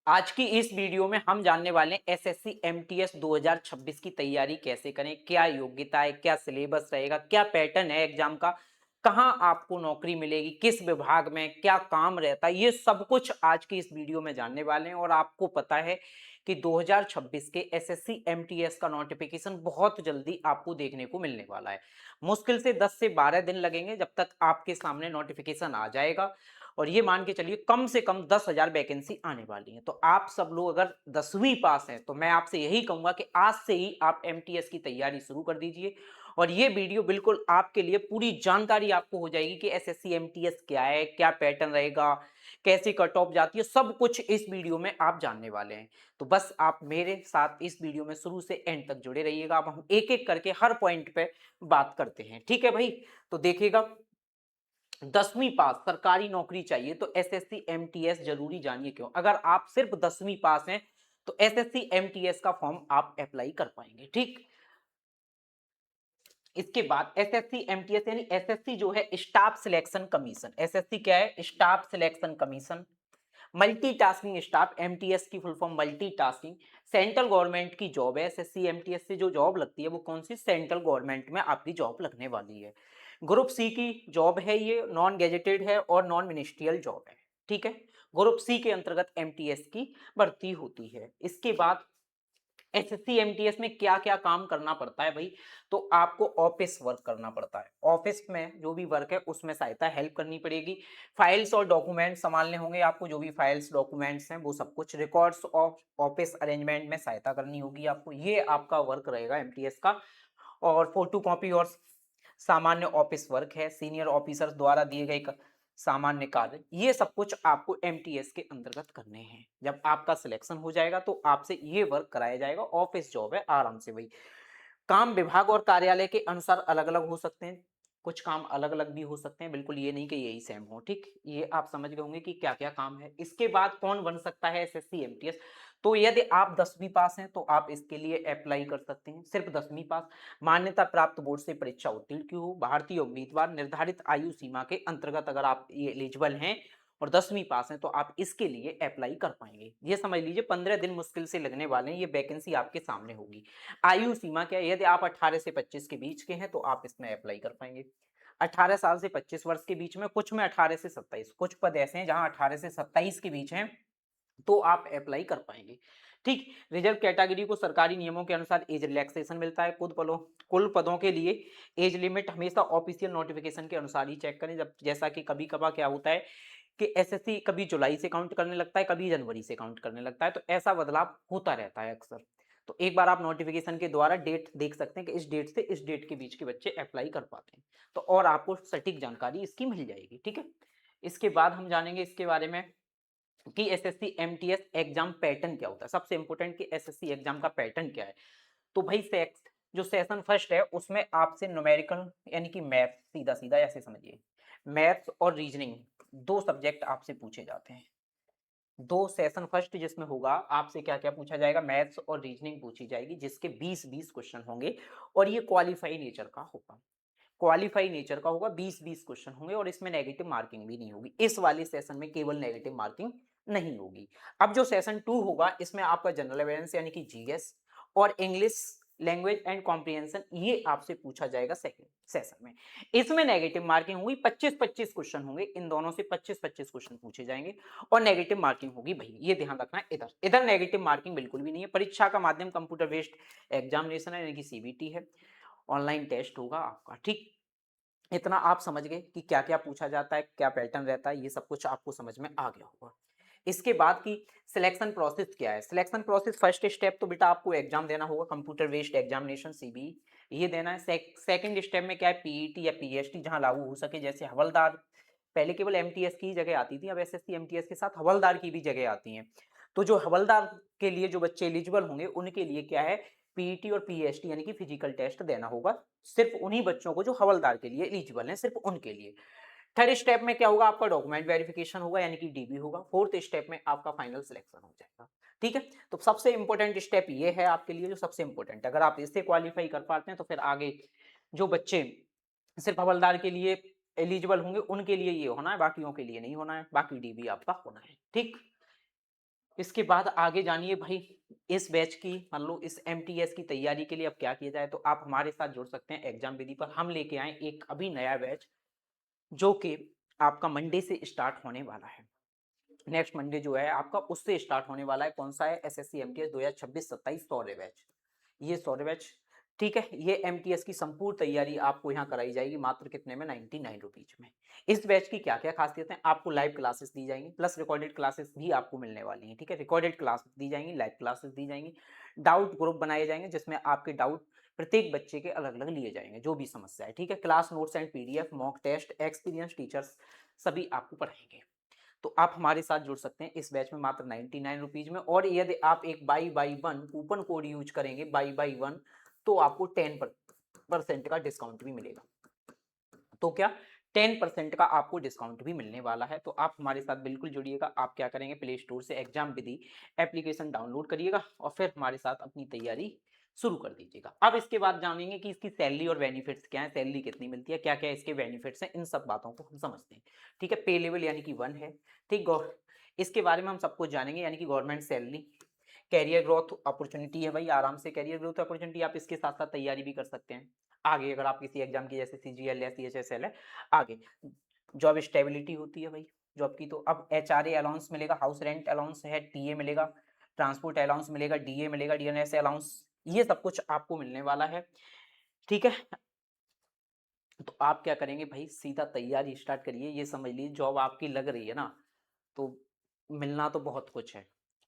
आज की इस वीडियो में हम जानने वाले हैं एसएससी एमटीएस 2026 की तैयारी कैसे करें, क्या योग्यता है, क्या सिलेबस रहेगा, क्या पैटर्न है एग्जाम का, कहां आपको नौकरी मिलेगी, किस विभाग में क्या काम रहता है, ये सब कुछ आज की इस वीडियो में जानने वाले हैं। और आपको पता है कि 2026 के एसएससी एमटीएस का नोटिफिकेशन बहुत जल्दी आपको देखने को मिलने वाला है। मुश्किल से 10 से 12 दिन लगेंगे जब तक आपके सामने नोटिफिकेशन आ जाएगा। और ये मान के चलिए कम से कम 10,000 वैकेंसी आने वाली है। तो आप सब लोग अगर 10वीं पास हैं तो मैं आपसे यही कहूंगा कि आज से ही आप एमटीएस की तैयारी शुरू कर दीजिए। और ये वीडियो बिल्कुल आपके लिए पूरी जानकारी आपको हो जाएगी कि एसएससी एमटीएस क्या है, क्या पैटर्न रहेगा, कैसी कट ऑफ जाती है, सब कुछ इस वीडियो में आप जानने वाले हैं। तो बस आप मेरे साथ इस वीडियो में शुरू से एंड तक जुड़े रहिएगा। अब हम एक एक करके हर पॉइंट पे बात करते हैं, ठीक है भाई। तो देखिएगा, 10वीं पास सरकारी नौकरी चाहिए तो एसएससी एमटीएस जरूरी, जानिए क्यों। अगर आप सिर्फ 10वीं पास हैं तो एसएससी एमटीएस का फॉर्म आप अप्लाई कर पाएंगे, ठीक। इसके बाद एसएससी एमटीएस यानी एसएससी जो है स्टाफ सिलेक्शन कमीशन। एसएससी क्या है? Staff selection commission. Multitasking staff, MTS की full form multitasking. Central government की जॉब है। एसएससी एमटीएस से जो जॉब लगती है वो कौन सी? सेंट्रल गवर्नमेंट में आपकी जॉब लगने वाली है। ग्रुप सी की जॉब है, ये नॉन गेजेटेड है और नॉन मिनिस्ट्रियल जॉब है, ठीक है। ग्रुप सी के अंतर्गत एमटीएस की भर्ती होती है। इसके बाद एसएससी एमटीएस में क्या क्या काम करना पड़ता है भाई? तो आपको ऑफिस वर्क करना पड़ता है। ऑफिस में जो भी वर्क है उसमें सहायता हेल्प करनी पड़ेगी। फाइल्स और डॉक्यूमेंट संभालने होंगे आपको, जो भी फाइल्स डॉक्यूमेंट्स हैं वो सब कुछ। रिकॉर्ड्स ऑफ ऑफिस अरेंजमेंट में सहायता करनी होगी आपको, ये आपका वर्क रहेगा एमटीएस का। और फोटो कॉपी और सामान्य ऑफिस वर्क है, सीनियर ऑफिसर्स द्वारा दिए गए सामान्य कार्य, ये सब कुछ आपको एमटीएस के अंतर्गत करने हैं। जब आपका सिलेक्शन हो जाएगा तो आपसे ये वर्क कराया जाएगा। ऑफिस जॉब है, आराम से भाई। काम विभाग और कार्यालय के अनुसार अलग अलग हो सकते हैं, कुछ काम अलग अलग भी हो सकते हैं, बिल्कुल ये नहीं कि यही सेम हो, ठीक। ये आप समझ गए होंगे कि क्या क्या काम है। इसके बाद कौन बन सकता है एसएससी एमटीएस? तो यदि आप 10वीं पास हैं तो आप इसके लिए अप्लाई कर सकते हैं, सिर्फ 10वीं पास। मान्यता प्राप्त बोर्ड से परीक्षा उत्तीर्ण क्यों हो, भारतीय उम्मीदवार, निर्धारित आयु सीमा के अंतर्गत अगर आप ये एलिजिबल हैं और 10वीं पास हैं तो आप इसके लिए अप्लाई कर पाएंगे। ये समझ लीजिए 15 दिन मुश्किल से लगने वाले हैं, ये वैकेंसी आपके सामने होगी। आयु सीमा क्या है? यदि आप 18 से 25 के बीच के हैं तो आप इसमें अप्लाई कर पाएंगे। 18 साल से 25 वर्ष के बीच में, कुछ में 18 से 27, कुछ पद ऐसे हैं जहां 18 से 27 के बीच हैं तो आप अप्लाई कर पाएंगे, ठीक। रिजर्व कैटेगरी को सरकारी नियमों के अनुसार एज रिलैक्सेशन मिलता है। कुल पदों के लिए एज लिमिट हमेशा ऑफिशियल नोटिफिकेशन के अनुसार ही चेक करें। जब जैसा कि कभी कभार क्या होता है कि एसएससी कभी जुलाई से काउंट करने लगता है, कभी जनवरी से काउंट करने लगता है, तो ऐसा बदलाव होता रहता है अक्सर। तो एक बार आप नोटिफिकेशन के द्वारा डेट देख सकते हैं कि इस डेट से इस डेट के बीच के बच्चे अप्लाई कर पाते हैं, तो और आपको सटीक जानकारी इसकी मिल जाएगी, ठीक है। इसके बाद हम जानेंगे इसके बारे में कि एसएससी एमटीएस एग्जाम पैटर्न क्या होता है। सबसे इंपॉर्टेंट कि एसएससी एग्जाम का पैटर्न क्या है। तो भाई जो सेशन फर्स्ट है उसमें आपसे न्यूमेरिकल यानी कि मैथ, सीधा सीधा ऐसे समझिए, मैथ्स और रीजनिंग दो सब्जेक्ट आपसे पूछे जाते हैं। दो सेशन फर्स्ट जिसमें होगा आपसे क्या क्या पूछा जाएगा, मैथ्स और रीजनिंग पूछी जाएगी, जिसके 20-20 क्वेश्चन होंगे। और ये क्वालिफाई नेचर का होगा, क्वालिफाई नेचर का होगा। 20-20 क्वेश्चन होंगे और इसमें नेगेटिव मार्किंग भी नहीं होगी। इस वाले सेशन में केवल नेगेटिव मार्किंग नहीं होगी। अब जो सेशन 2 होगा इसमें आपका जनरल अवेयरेंस यानी कि जीएस और इंग्लिश लैंग्वेज एंड कॉम्प्रिहेंशन ये आपसे पूछा जाएगा सेकंड सेशन में। इसमें नेगेटिव मार्किंग होगी, 25-25 क्वेश्चन होंगे, इन दोनों से 25-25 क्वेश्चन पूछे जाएंगे और नेगेटिव मार्किंग होगी भाई, ये ध्यान रखना है। इधर इधर नेगेटिव मार्किंग बिल्कुल भी नहीं है। परीक्षा का माध्यम कंप्यूटर बेस्ड एग्जामिनेशन है यानी कि सीबीटी है, ऑनलाइन टेस्ट होगा आपका, ठीक। इतना आप समझ गए कि क्या क्या पूछा जाता है, क्या पैटर्न रहता है, ये सब कुछ आपको समझ में आ गया होगा। इसके बाद की सिलेक्शन प्रोसेस क्या है? सिलेक्शन प्रोसेस फर्स्ट स्टेप तो बेटा आपको एग्जाम देना होगा, कंप्यूटर बेस्ड एग्जामिनेशन सीबी, ये देना है। सेकंड स्टेप में क्या है? पीईटी या पीएसटी जहां लागू हो सके, जैसे हवलदार, पहले केवल एमटीएस की जगह आती थी, अब एसएससी एमटीएस के साथ हवलदार की भी जगह आती हैं। तो जो हवलदार के लिए जो बच्चे एलिजिबल होंगे उनके लिए क्या है? पीईटी और पीएसटी यानी कि फिजिकल टेस्ट देना होगा, सिर्फ उन्हीं बच्चों को जो हवलदार के लिए एलिजिबल हैं, सिर्फ उनके लिए। थर्ड स्टेप में क्या होगा? आपका डॉक्यूमेंट वेरिफिकेशन होगा यानी कि डीबी होगा। फोर्थ स्टेप में आपका फाइनल सिलेक्शन हो जाएगा, ठीक है। तो सबसे इंपॉर्टेंट स्टेप ये है आपके लिए, जो सबसे इंपॉर्टेंट है। अगर आप इससे क्वालिफाई कर पाते हैं तो फिर आगे जो बच्चे सिर्फ हवलदार के लिए एलिजिबल होंगे उनके लिए ये होना है, बाकियों के लिए नहीं होना है, बाकी डीबी आपका होना है, ठीक। इसके बाद आगे जानिए भाई, इस बैच की मान लो इस एमटीएस की तैयारी के लिए अब क्या किया जाए, तो आप हमारे साथ जुड़ सकते हैं एग्जाम विधि पर। हम लेके आए एक अभी नया बैच जो कि आपका मंडे से स्टार्ट होने वाला है। नेक्स्ट मंडे जो है आपका उससे स्टार्ट होने वाला है। कौन सा है? एसएससी एमटीएस 2026-27 सौर्य बैच। ये सौर्य बैच, ठीक है। ये एमटीएस की संपूर्ण तैयारी आपको यहाँ कराई जाएगी मात्र कितने में? 99 रुपीज में। इस बैच की क्या क्या खासियत है? आपको लाइव क्लासेस दी जाएंगी, प्लस रिकॉर्डेड क्लासेस भी आपको मिलने वाली हैं, ठीक है। रिकॉर्डेड क्लास दी जाएंगी, लाइव क्लासेस दी जाएंगी, डाउट ग्रुप बनाए जाएंगे जिसमें आपके डाउट प्रत्येक बच्चे के अलग अलग लिए जाएंगे, जो भी समस्या है, ठीक है। Class notes and PDF, mock test, experience teachers सभी आपको पढ़ाएंगे। तो आप हमारे साथ जुड़ सकते हैं इस बैच में मात्र 99 रुपीज में। और यदि आप एक बाई 1 कूपन कोड यूज करेंगे, बाई 1, तो आपको 10% का डिस्काउंट भी मिलेगा। तो क्या 10% का आपको डिस्काउंट भी मिलने वाला है। तो आप हमारे साथ बिल्कुल जुड़िएगा। आप क्या करेंगे? प्ले स्टोर से एग्जाम विधि एप्लीकेशन डाउनलोड करिएगा और फिर हमारे साथ अपनी तैयारी शुरू कर दीजिएगा। अब इसके बाद जानेंगे कि इसकी सैलरी और बेनिफिट्स क्या है, सैलरी कितनी मिलती है, क्या क्या इसके बेनिफिट्स हैं, इन सब बातों को हम समझते हैं, ठीक है। पे लेवल यानी कि 1 है, ठीक। इसके बारे में हम सब कुछ जानेंगे, यानी कि government salary, career growth opportunity है भाई, आराम से कैरियर ग्रोथ अपॉर्चुनिटी, आप इसके साथ साथ तैयारी भी कर सकते हैं आगे। अगर आप किसी एग्जाम की जैसे सीजीएल है, सीएचएसएल है, आगे जॉब स्टेबिलिटी होती है भाई जॉब की। तो अब एचआरए अलाउंस मिलेगा, हाउस रेंट अलाउंस है, टीए मिलेगा, ट्रांसपोर्ट अलाउंस मिलेगा, डीए मिलेगा, डीएनएस अलाउंस, ये सब कुछ आपको मिलने वाला है, ठीक है। तो आप क्या करेंगे भाई? सीधा तैयारी स्टार्ट करिए। ये समझ लीजिए जॉब आपकी लग रही है ना, तो मिलना तो बहुत कुछ है।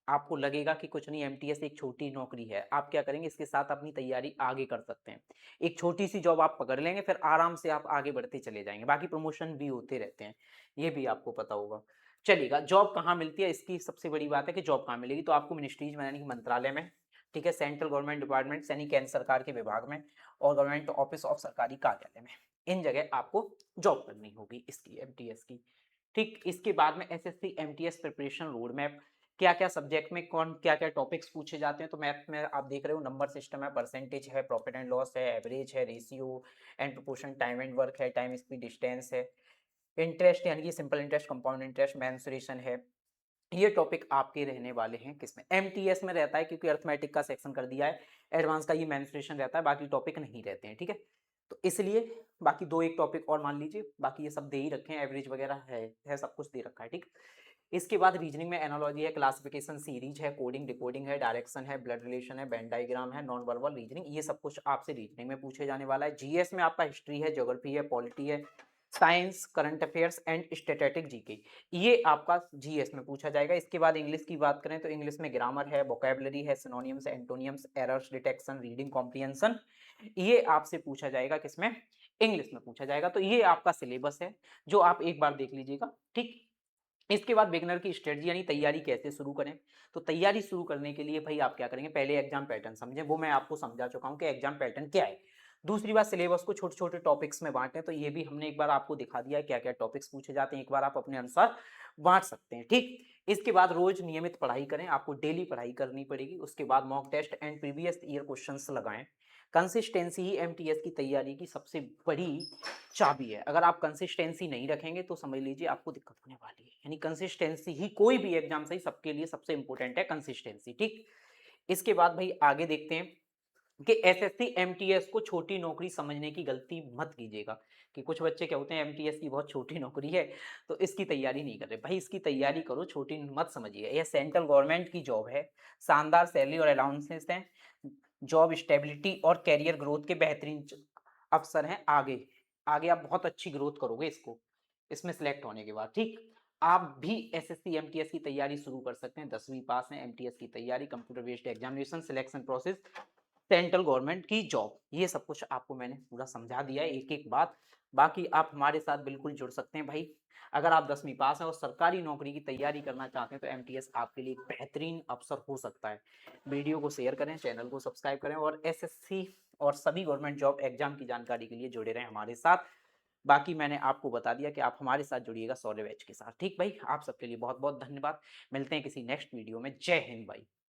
आपको लगेगा कि कुछ नहीं, एमटीएस एक छोटी नौकरी है, आप क्या करेंगे? इसके साथ अपनी तैयारी आगे कर सकते हैं। एक छोटी सी जॉब आप पकड़ लेंगे, फिर आराम से आप आगे बढ़ते चले जाएंगे, बाकी प्रमोशन भी होते रहते हैं, ये भी आपको पता होगा। चलिएगा, जॉब कहाँ मिलती है, इसकी सबसे बड़ी बात है कि जॉब कहाँ मिलेगी। तो आपको मिनिस्ट्रीज में यानी कि मंत्रालय में, ठीक है, सेंट्रल गवर्नमेंट डिपार्टमेंट यानी केंद्र सरकार के विभाग में, और गवर्नमेंट ऑफिस ऑफ सरकारी कार्यालय में, इन जगह आपको जॉब करनी होगी इसकी एमटीएस की, ठीक। इसके बाद में SSC MTS preparation road map, क्या क्या सब्जेक्ट में कौन क्या क्या टॉपिक्स पूछे जाते हैं। तो मैथ में आप देख रहे हो नंबर सिस्टम है, परसेंटेज है, प्रॉफिट एंड लॉस है, एवरेज है, ratio and proportion, time and work है, टाइम स्पीड डिस्टेंस है, इंटरेस्ट यानी कि simple interest, compound interest, mensuration है। ये टॉपिक आपके रहने वाले हैं किसमें? एमटीएस में रहता है, क्योंकि अर्थमेटिक का सेक्शन कर दिया है। एडवांस का ये मेंसुरेशन रहता है, बाकी टॉपिक नहीं रहते हैं, ठीक है। तो इसलिए बाकी दो एक टॉपिक और मान लीजिए, बाकी ये सब दे ही रखे हैं, एवरेज वगैरह है सब कुछ दे रखा है, ठीक। इसके बाद रीजनिंग में एनालॉजी है, क्लासिफिकेशन सीरीज है, कोडिंग डिकोडिंग है, डायरेक्शन है, ब्लड रिलेशन है, वेन डायग्राम है, नॉन वर्बल रीजनिंग, ये सब कुछ आपसे रीजनिंग में पूछे जाने वाला है। जीएस में आपका हिस्ट्री है, ज्योग्राफी है, पॉलिटी है, science, current affairs and statistic GK, ये आपका जीएस में पूछा जाएगा। इसके बाद इंग्लिश की बात करें तो इंग्लिश में ग्रामर है, वोकैबुलरी है, synonyms, एंटोनियम्स, errors detection, reading comprehension, ये आपसे पूछा जाएगा किसमें? इंग्लिश में पूछा जाएगा। तो ये आपका सिलेबस है जो आप एक बार देख लीजिएगा, ठीक। इसके बाद बिगनर की स्ट्रेटजी यानी तैयारी कैसे शुरू करें। तो तैयारी शुरू करने के लिए भाई आप क्या करेंगे? पहले एग्जाम पैटर्न समझें, वो मैं आपको समझा चुका हूं कि एग्जाम पैटर्न क्या है। दूसरी बात, सिलेबस को छोटे छोटे टॉपिक्स में बांटें, तो ये भी हमने एक बार आपको दिखा दिया है क्या क्या टॉपिक्स पूछे जाते हैं, एक बार आप अपने अनुसार बांट सकते हैं, ठीक। इसके बाद रोज नियमित पढ़ाई करें, आपको डेली पढ़ाई करनी पड़ेगी। उसके बाद mock test and previous year questions लगाएं। कंसिस्टेंसी ही एमटीएस की तैयारी की सबसे बड़ी चाबी है। अगर आप कंसिस्टेंसी नहीं रखेंगे तो समझ लीजिए आपको दिक्कत होने वाली है। यानी कंसिस्टेंसी ही, कोई भी एग्जाम सही, सबके लिए सबसे इंपॉर्टेंट है कंसिस्टेंसी, ठीक। इसके बाद भाई आगे देखते हैं कि एसएससी एमटीएस को छोटी नौकरी समझने की गलती मत कीजिएगा। कि कुछ बच्चे क्या होते हैं, एमटीएस की बहुत छोटी नौकरी है तो इसकी तैयारी नहीं कर रहे। भाई इसकी तैयारी करो, छोटी मत समझिए। यह सेंट्रल गवर्नमेंट की जॉब है, शानदार सैलरी और अलाउंसेस हैं, जॉब स्टेबिलिटी और कैरियर ग्रोथ के बेहतरीन अवसर हैं आगे। आगे आप बहुत अच्छी ग्रोथ करोगे इसको, इसमें सिलेक्ट होने के बाद, ठीक। आप भी एसएससी एमटीएस की तैयारी शुरू कर सकते हैं। 10वीं पास है, एमटीएस की तैयारी, computer based examination, selection process, central government की जॉब, ये सब कुछ आपको मैंने पूरा समझा दिया है एक एक बात। बाकी आप हमारे साथ बिल्कुल जुड़ सकते हैं भाई। अगर आप 10वीं पास हैं और सरकारी नौकरी की तैयारी करना चाहते हैं तो एमटीएस आपके लिए एक बेहतरीन अवसर हो सकता है। वीडियो को शेयर करें, चैनल को सब्सक्राइब करें और एसएससी और सभी गवर्नमेंट जॉब एग्जाम की जानकारी के लिए जुड़े रहें हमारे साथ। बाकी मैंने आपको बता दिया कि आप हमारे साथ जुड़िएगा सौर्य बैच के साथ, ठीक भाई। आप सबके लिए बहुत बहुत धन्यवाद। मिलते हैं किसी नेक्स्ट वीडियो में। जय हिंद भाई।